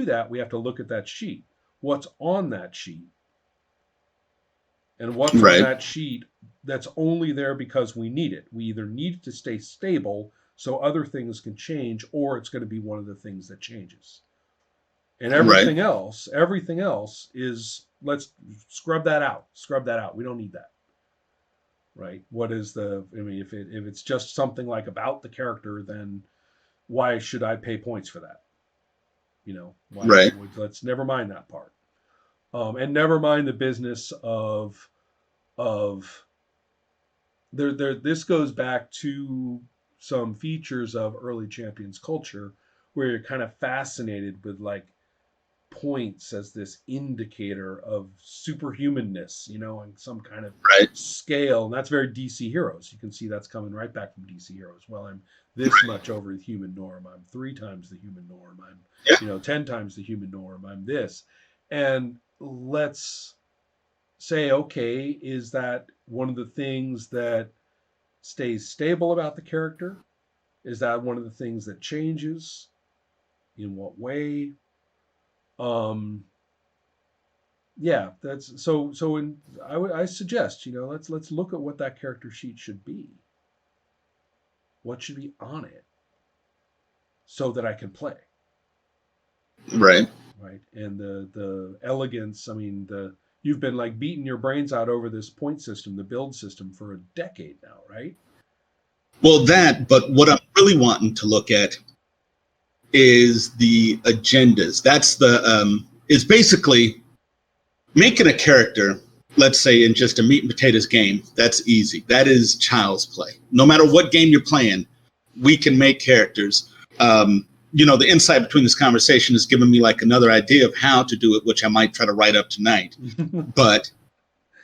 that, we have to look at that sheet. What's on that sheet? And what's on that sheet that's only there because we need it. We either need it to stay stable so other things can change, or it's going to be one of the things that changes. And everything else is, let's scrub that out. Scrub that out. We don't need that. Right? What is if it's just something like about the character, then why should I pay points for that? Let's never mind that part. And never mind the business of this goes back to some features of early Champions culture where you're kind of fascinated with like points as this indicator of superhumanness, and some kind of scale. And that's very DC Heroes. You can see that's coming right back from DC Heroes. Well, I'm this much over the human norm. I'm 3 times the human norm. I'm 10 times the human norm. I'm this. And let's say, okay, is that one of the things that stays stable about the character? Is that one of the things that changes? In what way? That's so. I suggest, let's look at what that character sheet should be. What should be on it, so that I can play. Right. And the elegance. You've been like beating your brains out over this point system, the build system, for a decade now, right? Well, but what I'm really wanting to look at is the agendas. That's is basically making a character, let's say in just a meat and potatoes game. That's easy. That is child's play. No matter what game you're playing, we can make characters. The insight between this conversation has given me like another idea of how to do it, which I might try to write up tonight. But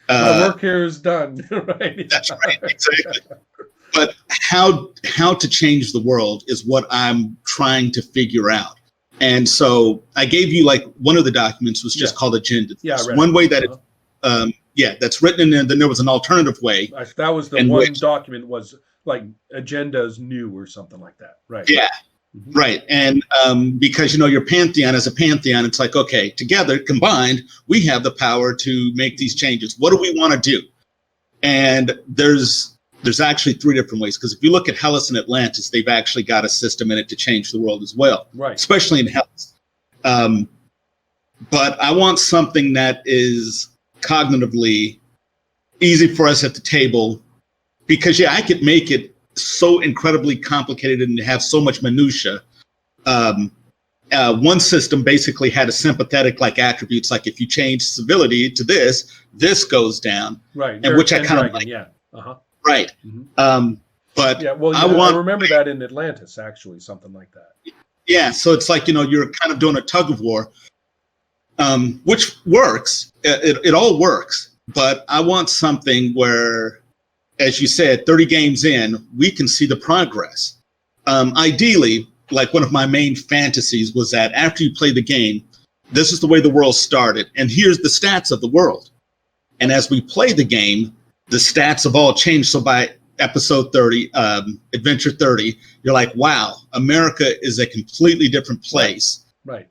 my work here is done. Right? That's right, exactly. But how to change the world is what I'm trying to figure out. And so I gave you like one of the documents was just called Agenda. Yeah, one way that that's written, and then there was an alternative way. That was the one document was like agendas new or something like that, right? Yeah. Mm-hmm. Right. And because, your pantheon as a pantheon, it's like, okay, together, combined, we have the power to make these changes. What do we want to do? And there's actually 3 different ways, because if you look at Hellas and Atlantis, they've actually got a system in it to change the world as well, right? Especially in Hellas. But I want something that is cognitively easy for us at the table, because I could make it so incredibly complicated and have so much minutia. One system basically had a sympathetic like attributes, like if you change civility to this goes down, right? And which I kind of like, right. Mm-hmm. But I remember that in Atlantis, actually, something like that. Yeah, so it's like you're kind of doing a tug of war, which works. It all works, but I want something where, as you said, 30 games in, we can see the progress. Ideally, like one of my main fantasies was that after you play the game, this is the way the world started, and here's the stats of the world. And as we play the game, the stats have all changed. So by episode 30, Adventure 30, you're like, wow, America is a completely different place. Right.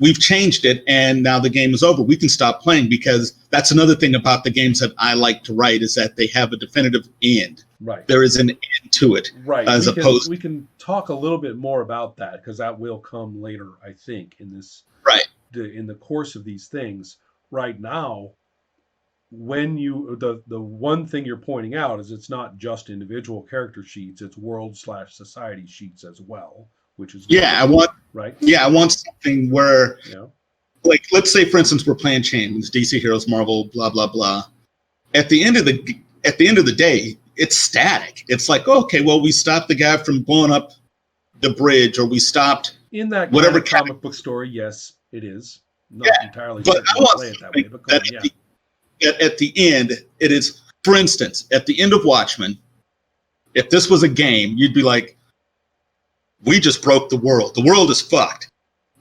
We've changed it, and now the game is over. We can stop playing, because that's another thing about the games that I like to write, is that they have a definitive end. Right. There is an end to it. Right. We can talk a little bit more about that, because that will come later, I think, in this. Right. In the course of these things. Right now, when the one thing you're pointing out is it's not just individual character sheets; it's world/society sheets as well. Which is good. I want right. Yeah, I want something where, like, let's say, for instance, we're playing Champions, DC Heroes, Marvel, blah blah blah. At the end of the day, it's static. It's like, okay, well, we stopped the guy from blowing up the bridge, or we stopped in that whatever comic book story. Yes, it is not entirely. But I want play it that way. But at the end, it is. For instance, at the end of Watchmen, if this was a game, you'd be like, we just broke the world. The world is fucked.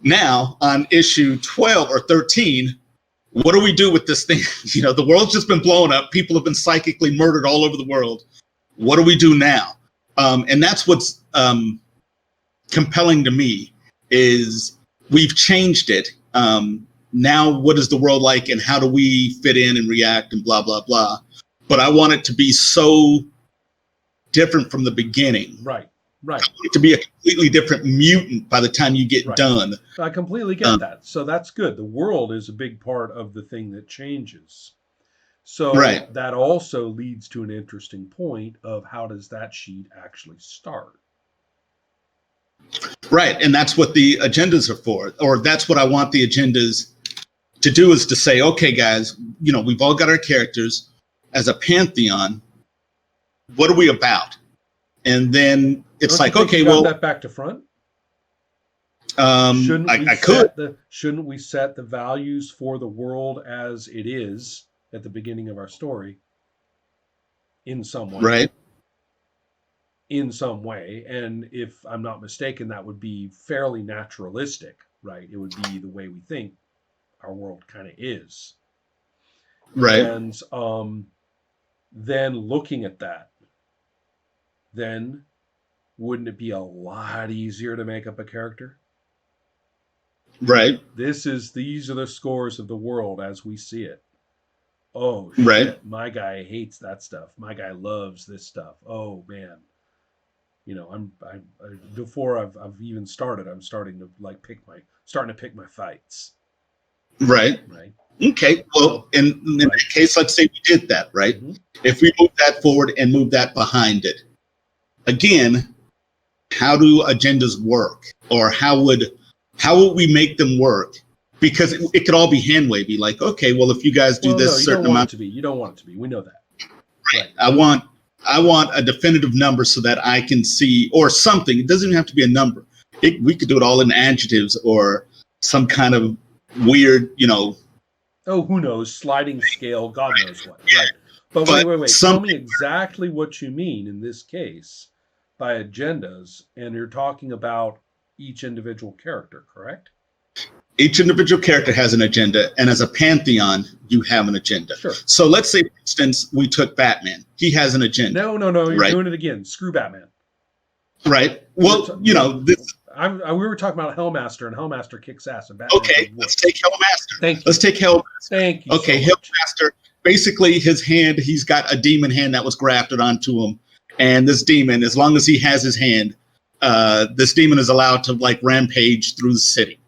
Now, on issue 12 or 13, what do we do with this thing? The world's just been blown up. People have been psychically murdered all over the world. What do we do now? And that's what's compelling to me, is we've changed it. Now, what is the world like, and how do we fit in and react, and blah blah blah. But I want it to be so different from the beginning. Right. I want it to be a completely different mutant by the time you get done. I completely get that. So that's good. The world is a big part of the thing that changes. So that also leads to an interesting point of how does that sheet actually start? Right. And that's what the agendas are for, or that's what I want the agendas to do, is to say, okay, guys, we've all got our characters as a pantheon. What are we about? And then it's like, okay, well, that back to front. Shouldn't we set the values for the world as it is at the beginning of our story in some way? Right. In some way. And if I'm not mistaken, that would be fairly naturalistic, right? It would be the way we think our world kind of is. Right. And then looking at that, then wouldn't it be a lot easier to make up a character? Right. These are the scores of the world as we see it. Oh, shit, right. My guy hates that stuff. My guy loves this stuff. Oh man. Before I've even started, I'm starting to pick my fights. Right. Right. Okay. Well, in that case, let's say we did that, right? Mm-hmm. If we move that forward and move that behind it, again, how do agendas work, or how would we make them work? Because it could all be hand wavy. Like, okay, well, if you guys do this certain amount, you don't want it to be. We know that. Right. I want a definitive number so that I can see, or something. It doesn't even have to be a number. We could do it all in adjectives or some kind of weird, Oh, who knows? Sliding scale, God knows what. Right. But wait. Tell me exactly what you mean in this case by agendas, and you're talking about each individual character, correct? Each individual character has an agenda, and as a pantheon, you have an agenda. Sure. So let's say, for instance, we took Batman. He has an agenda. No, you're doing it again. Screw Batman. Right. Well, we were talking about Hellmaster, and Hellmaster kicks ass. And Batman. Okay, let's take Hellmaster. Thank you. Let's take Hellmaster. Thank you. Okay, so Hellmaster. Basically, his hand, he's got a demon hand that was grafted onto him, and this demon, as long as he has his hand, this demon is allowed to rampage through the city.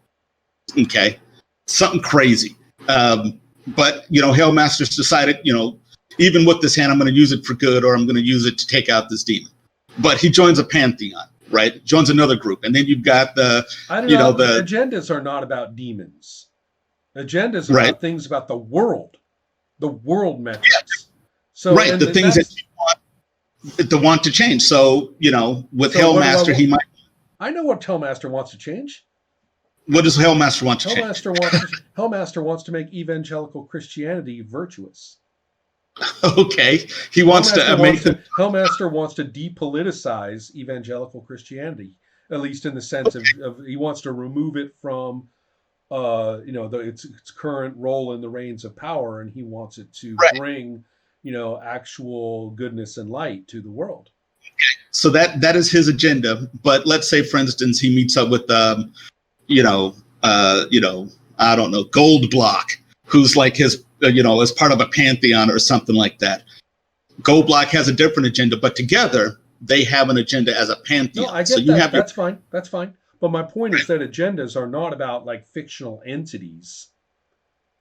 Okay, something crazy. But Hellmaster's decided, even with this hand, I'm going to use it for good, or I'm going to use it to take out this demon. But he joins a pantheon, right? Joins another group, and then you've got the agendas are not about demons. Agendas are about things about the world metrics. Yes. So the things that you want to change. So with Hellmaster, he might. I know what Hellmaster wants to change. What does Hellmaster want to change? Hellmaster wants to make evangelical Christianity virtuous. Okay, he wants Hellmaster wants to depoliticize evangelical Christianity, at least in the sense of he wants to remove it from its current role in the reins of power, and he wants it to bring actual goodness and light to the world. So that is his agenda. But let's say, for instance, he meets up with I don't know, Goldblock, who's like his as part of a pantheon or something like that. Goldblock has a different agenda, but together they have an agenda as a pantheon. No, I get that. That's fine. That's fine. But my point is that agendas are not about fictional entities.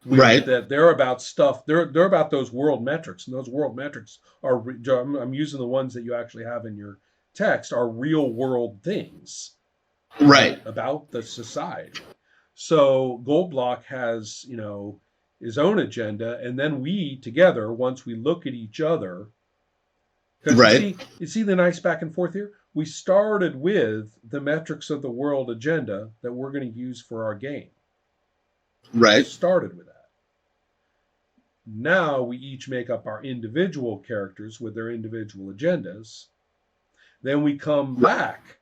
Right. That they're about stuff. They're about those world metrics, and those world metrics are. I'm using the ones that you actually have in your text are real world things. Right. About the society. So Goldblock has his own agenda, and then we together, once we look at each other, you see the nice back and forth here? We started with the metrics of the world agenda that we're going to use for our game. Right. We started with that. Now we each make up our individual characters with their individual agendas. Then we come back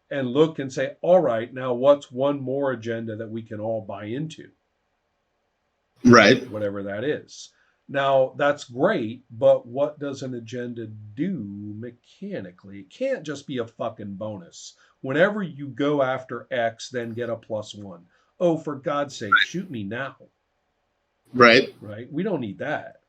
and look and say, all right, now what's one more agenda that we can all buy into? Whatever that is. Now, that's great, but what does an agenda do mechanically. It can't just be a fucking bonus. Whenever you go after X, then get a +1. Oh, for God's sake, shoot me now. Right. Right? We don't need that.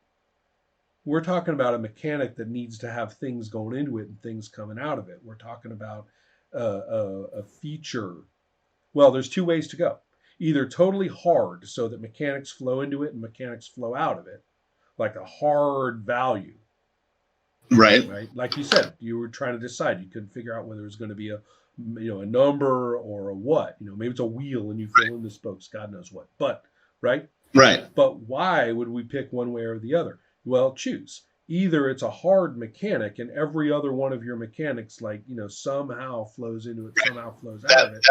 We're talking about a mechanic that needs to have things going into it and things coming out of it. We're talking about a feature. Well, there's two ways to go. Either totally hard so that mechanics flow into it and mechanics flow out of it, like a hard value. Right. Right. Like you said, you were trying to decide. You couldn't figure out whether it was going to be a number or a what. Maybe it's a wheel and you fill in the spokes. God knows what. But right. Right. But why would we pick one way or the other? Well, choose. Either it's a hard mechanic and every other one of your mechanics, somehow flows into it, somehow flows out of it.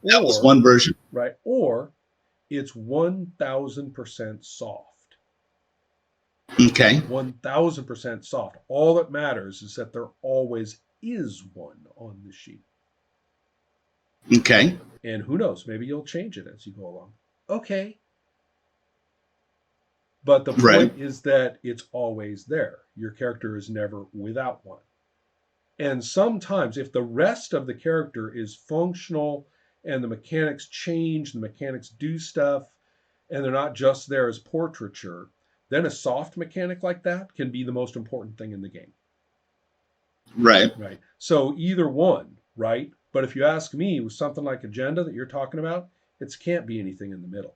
That was one version. Right. Or it's 1000% soft. Okay. 1000% soft. All that matters is that there always is one on the sheet. Okay. And who knows? Maybe you'll change it as you go along. Okay. But the point is that it's always there. Your character is never without one. And sometimes, if the rest of the character is functional and the mechanics change, the mechanics do stuff, and they're not just there as portraiture, then a soft mechanic like that can be the most important thing in the game. Right. Right. So either one, right? But if you ask me, with something like Agenda that you're talking about, it can't be anything in the middle.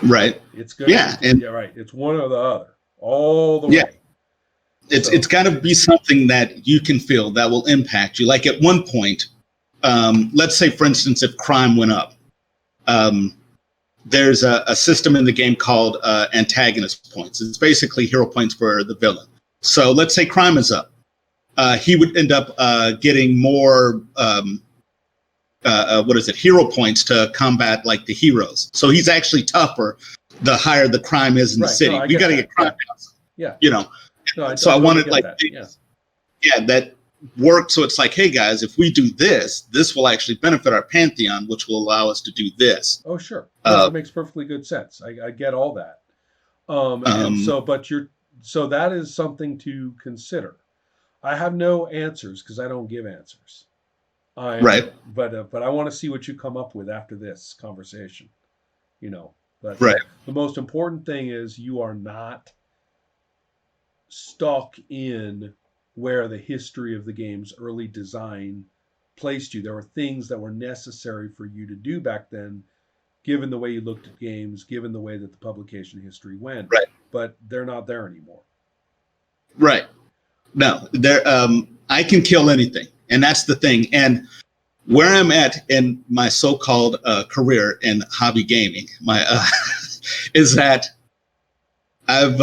Right. It's good. Yeah. Yeah, right. It's one or the other, all the way. It's got to be something that you can feel that will impact you. Like at one point, let's say, for instance, if crime went up, there's a system in the game called antagonist points. It's basically hero points for the villain. So let's say crime is up. He would end up getting more, hero points to combat like the heroes. So he's actually tougher the higher the crime is in the city. We got to get crime down. Yeah. So I wanted that worked. So it's like, hey guys, if we do this, this will actually benefit our pantheon, which will allow us to do this. Oh, sure. That makes perfectly good sense. I get all that. So that is something to consider. I have no answers because I don't give answers. Right. But I want to see what you come up with after this conversation. But the most important thing is you are not stuck in where the history of the game's early design placed you. There were things that were necessary for you to do back then, given the way you looked at games, given the way that the publication history went. Right. But they're not there anymore. Right. No, I can kill anything. And that's the thing. And where I'm at in my so-called career in hobby gaming, is that I've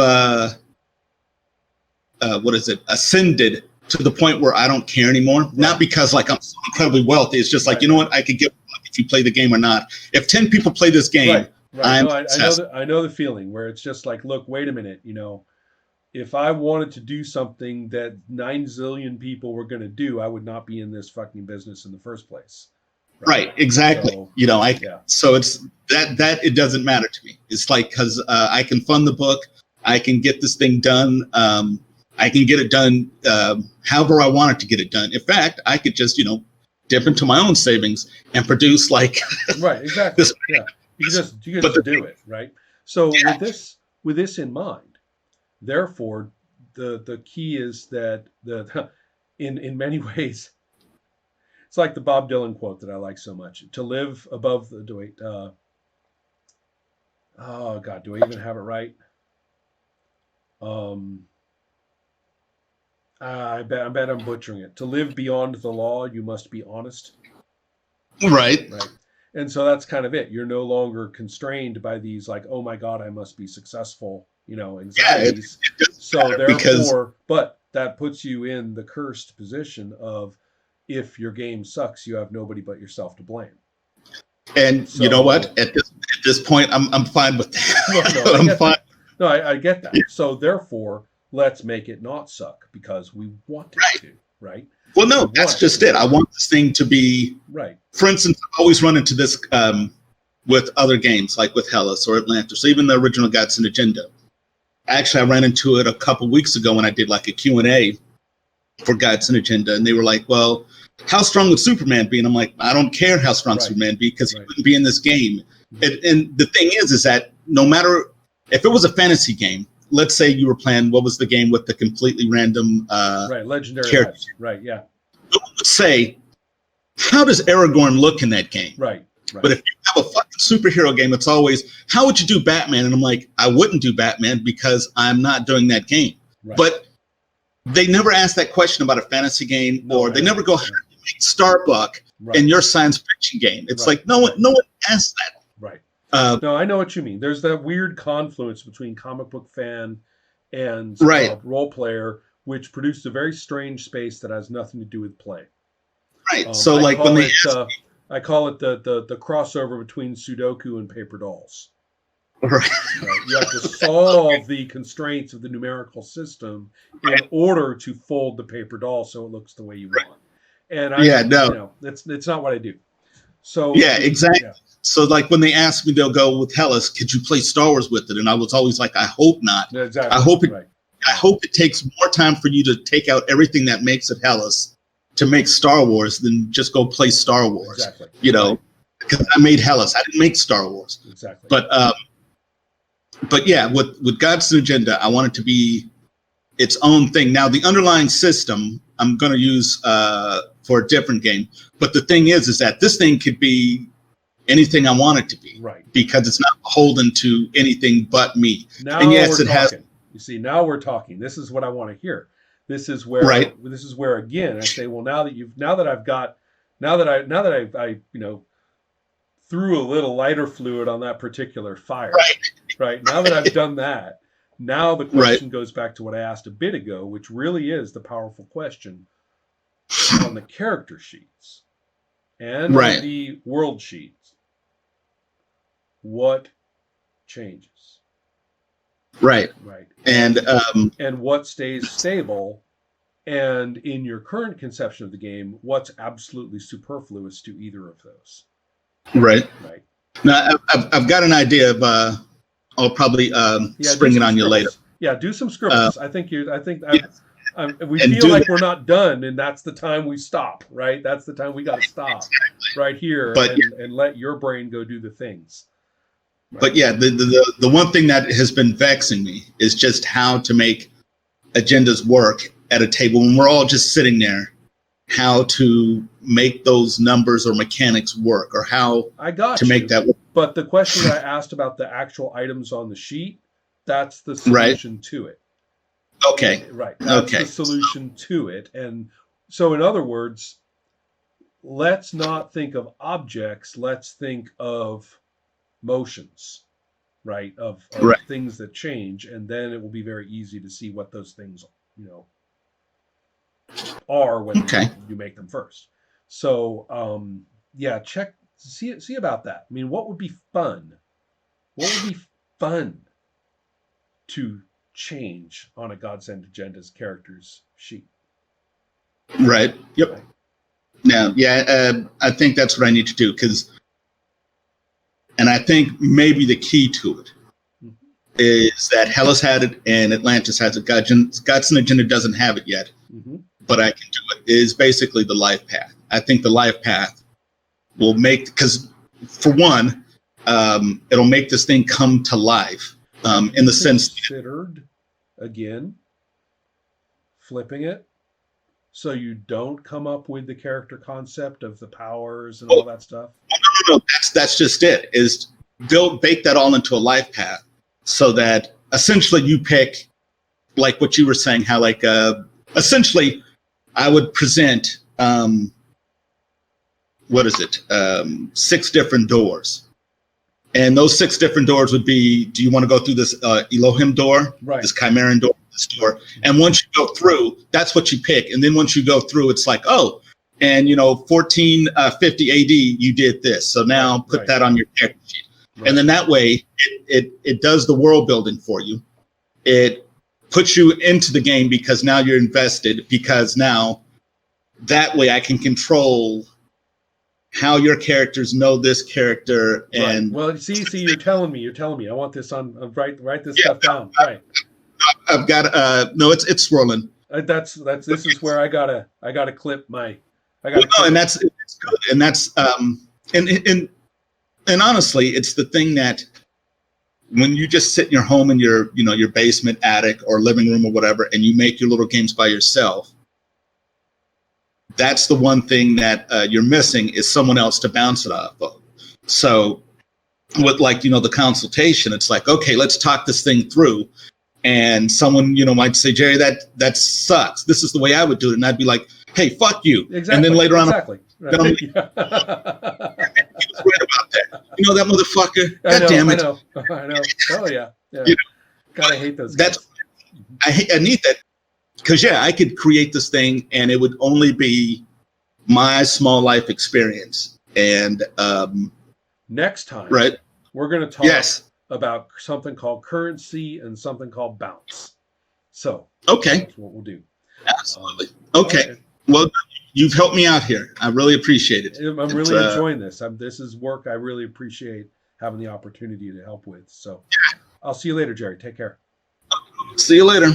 ascended to the point where I don't care anymore. Right. Not because I'm so incredibly wealthy. It's just like, you know what, I could give a fuck if you play the game or not. If 10 people play this game, I know the feeling where it's just like, look, wait a minute, if I wanted to do something that 9 zillion people were going to do, I would not be in this fucking business in the first place. Right, exactly. So, so it's that it doesn't matter to me. It's like, because I can fund the book, I can get this thing done. I can get it done however I want it to get it done. In fact, I could just, dip into my own savings and produce right, exactly. You just do it, right? So with this in mind, therefore, the key is that in many ways, it's like the Bob Dylan quote that I like so much: to live above the oh God, do I even have it right? I bet I'm butchering it. To live beyond the law, you must be honest. Right. And so that's kind of it. You're no longer constrained by these oh my God, I must be successful, anxieties. But that puts you in the cursed position of, if your game sucks, you have nobody but yourself to blame. And so, you know what? At this point, I'm fine with that. I'm fine. I get that. Yeah. So therefore, let's make it not suck because we want it to, right? Well, no, that's just it. I want this thing to be right. For instance, I always run into this with other games, like with Hellas or Atlantis, or even the original Godsend Agenda. Actually, I ran into it a couple weeks ago when I did a Q&A. for Godsend Agenda, and they were like, well, how strong would Superman be? And I'm like, I don't care how strong Superman be, because he wouldn't be in this game. And the thing is that no matter if it was a fantasy game, let's say you were playing, what was the game with the completely random legendary characters? Right, yeah. You would say, how does Aragorn look in that game? Right. But if you have a fucking superhero game, it's always, how would you do Batman? And I'm like, I wouldn't do Batman because I'm not doing that game. Right. But they never ask that question about a fantasy game, or they never go, how do you make Starbuck in your science fiction game? It's like, no one asks that. Right. No, I know what you mean. There's that weird confluence between comic book fan and role player, which produced a very strange space that has nothing to do with play. Right. So like when they I call it the crossover between Sudoku and paper dolls. Right. You have to solve the constraints of the numerical system in order to fold the paper doll so it looks the way you want. And it's not what I do. So exactly. Yeah. So like when they ask me, they'll go with Hellas, could you play Star Wars with it? And I was always like, I hope not. Exactly. I hope it takes more time for you to take out everything that makes it Hellas to make Star Wars than just go play Star Wars. Exactly. You know, because I made Hellas. I didn't make Star Wars. Exactly. But yeah, with Godsend Agenda, I want it to be its own thing. Now, the underlying system I'm going to use for a different game. But the thing is that this thing could be anything I want it to be. Right. Because it's not beholden to anything but me. Now and yes, we're it talking. has. You see, now we're talking. This is what I want to hear. This is where again I say, well, now that I threw a little lighter fluid on that particular fire. Right. Now that I've done that, now the question goes back to what I asked a bit ago, which really is the powerful question on the character sheets and on the world sheets. What changes? Right. And what stays stable, and in your current conception of the game, what's absolutely superfluous to either of those. Right. Now I've got an idea of I'll probably spring it on you later. Yeah, do some scribbles. We feel like we're not done, and that's the time we stop. Right. That's the time we got to stop right here and let your brain go do the things. Right. But yeah, the one thing that has been vexing me is just how to make agendas work at a table when we're all just sitting there, how to make those numbers or mechanics work, or how to make that work. But the question I asked about the actual items on the sheet, that's the solution to it. Okay. Right. That's the solution to it. And so in other words, let's not think of objects, let's think of motions, right? Of things that change, and then it will be very easy to see what those things, are when you make them first. So, see about that. I mean, what would be fun? What would be fun to change on a Godsend Agenda's characters sheet? Right. Yep. Right. Now, I think that's what I need to do and I think maybe the key to it is that Hellas had it and Atlantis has it. Godsend Agenda doesn't have it yet, but I can do it. Is basically the life path. I think the life path will make, because for one, it'll make this thing come to life in the sense. Considered, again, flipping it so you don't come up with the character concept of the powers and all that stuff. No, that's just it. Is bake that all into a life path so that essentially you pick, like what you were saying, how essentially I would present 6 different doors, and those 6 different doors would be: do you want to go through this Elohim door, this Chimeran door, this door? And once you go through, that's what you pick. And then once you go through, it's like, oh. And 1450 AD, you did this. So now put that on your character sheet, and then that way it does the world building for you. It puts you into the game because now you're invested. Because now that way I can control how your characters know this character. And well, see, you're telling me. I want this on. Write this stuff down. Right. I've got no. It's swirling. That's this is where I gotta clip my. I Well, gotta no, clip and it. that's it's good, and that's and honestly, it's the thing that when you just sit in your home in your your basement, attic, or living room or whatever, and you make your little games by yourself, that's the one thing that you're missing is someone else to bounce it off of. So with like the consultation, it's like, okay, let's talk this thing through, and someone might say, Jerry, that sucks, this is the way I would do it, and I'd be like, hey, fuck you. And then Exactly. later on, Exactly. then I'm like, he was right about that, that motherfucker, I god know. damn I it. know. I know. Oh yeah. Yeah. You Gotta hate those that's guys. I need that, because I could create this thing and it would only be my small life experience. And Next time, right, we're going to talk yes, about something called currency and something called bounce. So okay, that's what we'll do. absolutely, All okay. right. Well, you've helped me out here. I really appreciate it. I'm really enjoying this. This is work I really appreciate having the opportunity to help with. So I'll see you later, Jerry. Take care. See you later.